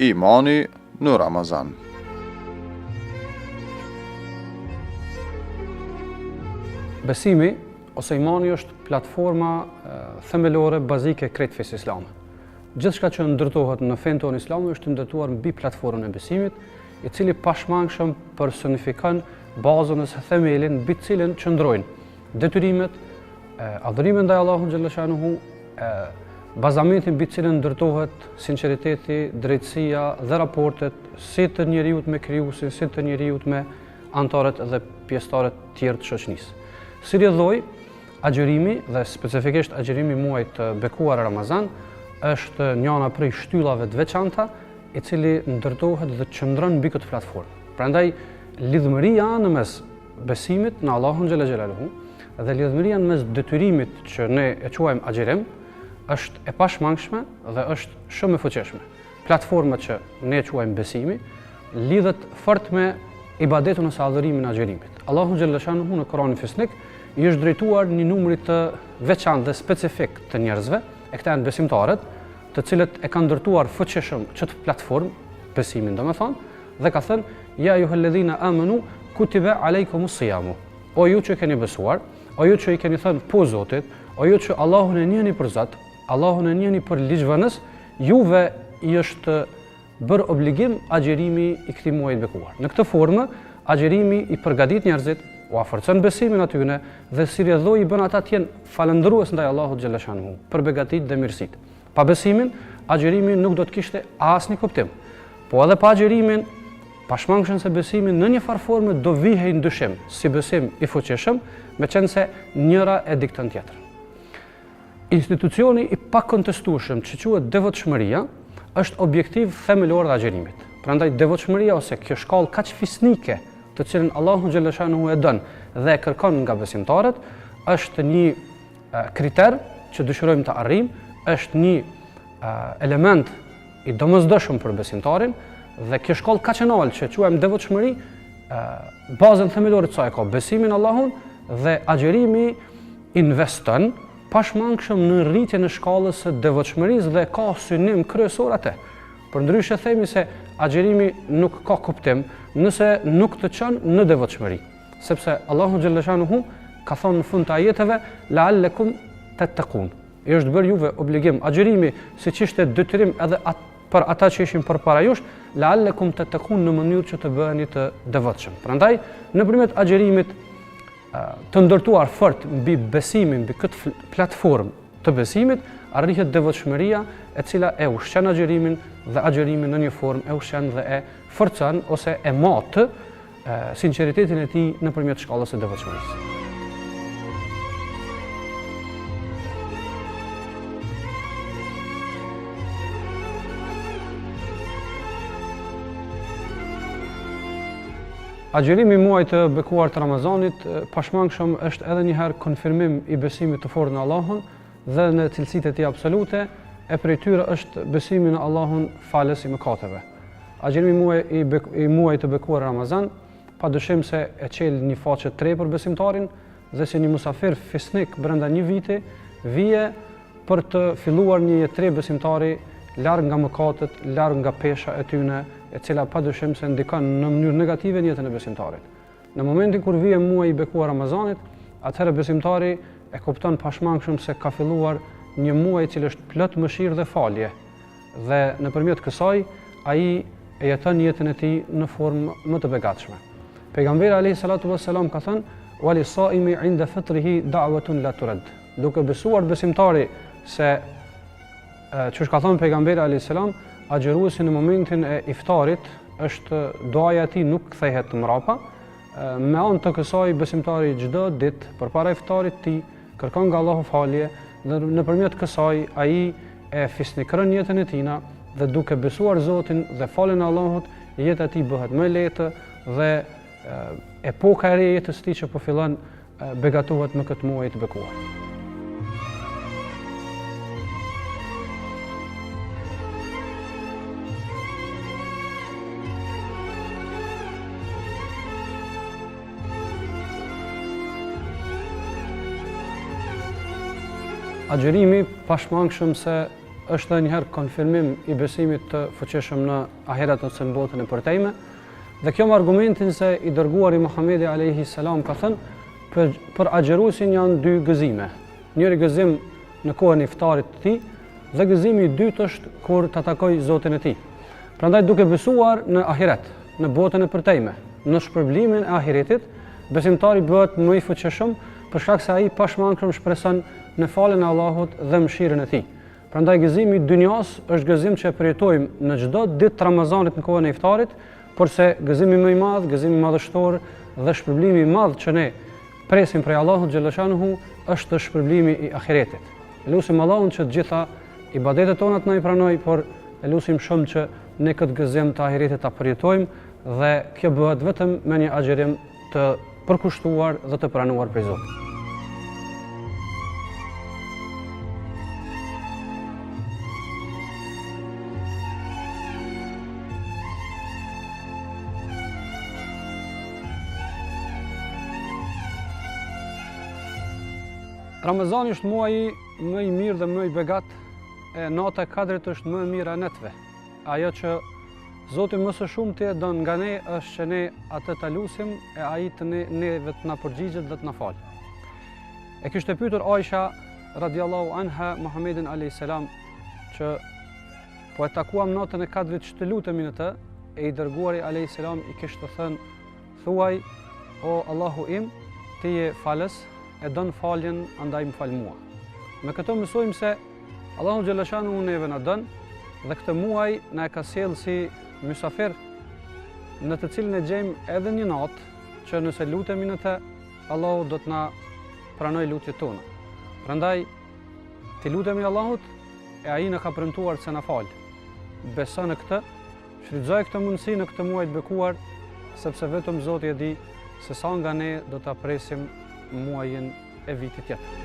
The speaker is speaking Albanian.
Imani në Ramazan. Besimi ose imani është platforma themelore bazike krejt fesë islame. Gjithçka që ndërtohet në fen tonë islame është ndërtuar mbi platformën e besimit, i cili pashmangshëm personifikon bazën ose themelin mbi të cilën qëndrojnë detyrimet, adhurimet ndaj Allahut xhalla shanuhu, bazamentin mbi të cilën ndërtohet sinqeriteti, drejtësia dhe raportet si të njeriut me krijuesin, si të njeriut me anëtarët dhe pjesëtarët tjerë të shoqënisë. Si rrjedhoi, agjërimi dhe specifikisht agjërimi muajit të bekuar Ramazan është njëra prej shtyllave të veçanta i cili ndërtohet dhe qëndron mbi këtë platformë. Prandaj lidhëmëria në mes besimit në Allahun xhalla xhelaluhu dhe lidhëmëria në mes detyrimit që ne e quajmë agjërim është e pashmangshme dhe është shumë e fuqishme. Platforma që ne e quajmë besimi lidhet fort me ibadetin ose adhurimin e agjërimit. Allahu xhalla shanuhu në Kur'anin Fisnik i është drejtuar një numri të veçantë dhe specifik të njerëzve, e këta janë besimtarët, të cilët e kanë ndërtuar fuqishëm çështë platformë, besimin domethënë, dhe ka thënë: "Ya ayyuhalladhina amanu kutiba alaykumus siyamu." O ju që keni besuar, o ju që i keni thënë po Zotit, o ju që Allahun e njihni për Zot, Allahun e njihni për ligjvënës, juve i është bërë obligim agjerimi i këtij muaji të bekuar. Në këtë formë, agjerimi i përgatit njerëzit, u afërcon besimin atyne dhe si rrjedhoi i bën ata të jenë falëndërues ndaj Allahut xhalla shanuhu për begatitë dhe mirësitë. Pa besimin, agjerimi nuk do të kishte asnjë kuptim. Po edhe pa agjerimin, pashmangshëm se besimin në një farë forme do vihej ndryshim, si besim i fuqishëm, meqense njëra e dikton tjetrën. Institucioni i pakontestueshëm që quhet devotshmëria është objektiv themelor i agjerimit. Prandaj devotshmëria ose kjo shkallë kaq fisnike, të cilën Allahu xhalla shanuhu e don dhe e kërkon nga besimtarët, është një kriter që dëshirojmë të arrijmë, është një element i domosdoshëm për besimtarin dhe kjo shkallë kaq e lartë që quajmë devotshmëri, bazën themelore të saj ka besimin në Allahun dhe agjerimi investon pashmangshëm në rritjen e shkallës së devotshmërisë dhe ka synim kryesor atë. Përndryshe themi se agjerimi nuk ka kuptim nëse nuk të çon në devotshmëri, sepse Allahu xhalla shanuhu ka thonë në fund të ajeteve: "La'allakum tattaqun." I është bërë juve obligim agjerimi, siç ishte detyrim edhe për ata që ishin përpara jush, la'allakum tattaqun në mënyrë që të bëheni të devotshëm. Prandaj, nëpërmjet agjerimit të ndërtuar fort mbi besimin, mbi këtë platformë të besimit, arrihet devotshmëria e cila e ushqen agjerimin dhe agjerimin në një formë e ushqen dhe e forcon ose e matë sinqeritetin e tij nëpërmjet shkallës së devotshmërisë. Agjerimi muajit të bekuar të Ramazanit pashmangshëm është edhe një herë konfirmim i besimit të fortë në Allahun dhe në cilësitë e tij absolute, e prej tyre është besimi në Allahun falës i mëkateve. Agjerimi i muajit të bekuar Ramazan padyshim se e çel një faqe të re për besimtarin dhe si një musafir fisnik brenda një viti vije për të filluar një jetë tre besimtari larg nga mëkatet, larg nga pesha e tyne, e cila padyshim se ndikon në mënyrë negative në jetën e besimtarit. Në momentin kur vije muaji i bekuar Ramazanit, atëherë besimtari e kupton pashmangshëm se ka filluar një muaj i cili është plot mëshirë dhe falje. Dhe nëpërmjet kësaj ai e jeton jetën e tij në formë më të begatshme. Pejgamberi alayhi salatu wassalam ka thënë: "Wa lis-sa'imi 'inda fitrihi da'watun la turad." Duke besuar besimtari se çush ka thënë pejgamberi alayhi salam, agjeruesi në momentin e iftarit është duaja e tij nuk kthehet mrapa. Me anë të kësaj besimtari çdo ditë përpara iftarit tij kërkon nga Allahu falje dhe nëpërmjet kësaj ai e fisnikron jetën e tij dhe duke besuar Zotin dhe faljen e Allahut, jeta e tij bëhet më e lehtë dhe epoka e re e jetës së tij që po fillon begatohet në këtë muaj të bekuar. Agjerimi pashmangshëm se është njëherë konfirmim i besimit të fuqishëm në ahiret ose në botën e përtejme. Dhe kjo më argumentin se i dërguari Muhamedi alayhi salam ka thënë për agjeruesin janë dy gëzime. Njëri gëzim në kohën e iftarit të tij dhe gëzimi i dytë është kur ta takoj Zotin e tij. Prandaj duke besuar në ahiret, në botën e përtejme, në shpërblimin e ahiretit, besimtari bëhet më i fuqishëm për shkak se ai pashmangshëm shpreson në faljen e Allahut dhe mëshirën e tij. Prandaj gëzimi i dynjas është gëzim që e përjetojmë në çdo ditë të Ramazanit në kohën e iftarit, porse gëzimi më i madh, gëzimi madhështor dhe shpërblimi i madh që ne presim prej Allahut xhallashanuhu është shpërblimi i ahiretit. Lutim Allahun që të gjitha ibadetet tona të na i pranoj, por lutim shumë që ne këtë gëzim të ahiretit ta përjetojmë dhe kjo bëhet vetëm me një agjerim të përkushtuar dhe të pranuar prej Zotit. Ramazani është muaji më i mirë dhe më i begat, e nata e Kadrit është më e mirë e netve. Ajo që Zoti më së shumti e don nga ne është që ne atë ta lutim e ai të neve të na përgjigjet dhe të na falë. E kishte pyetur Aisha radiallahu anha Muhammedin alayhis salam që po e takuam natën e Kadrit që të lutemi në të, e i dërguari alayhis salam i kishte thënë: "Thuaj, o Allahu im, ti je falës, e don faljen, andaj më fal mua." Me këto mësojmë se Allahu xhallashanuhu neve na don dhe këtë muaj na e ka sjellë si mysafir në të cilin e gjejmë edhe një natë që nëse lutemi në të, Allahu do të na pranoj lutjet tona. Prandaj ti lutemi Allahut e ai na ka premtuar se na fal. Beso në këtë, shfrytëzoj këtë mundësi në këtë muaj të bekuar, sepse vetëm Zoti e di se sa nga ne do ta presim muajin e vitit tjetër.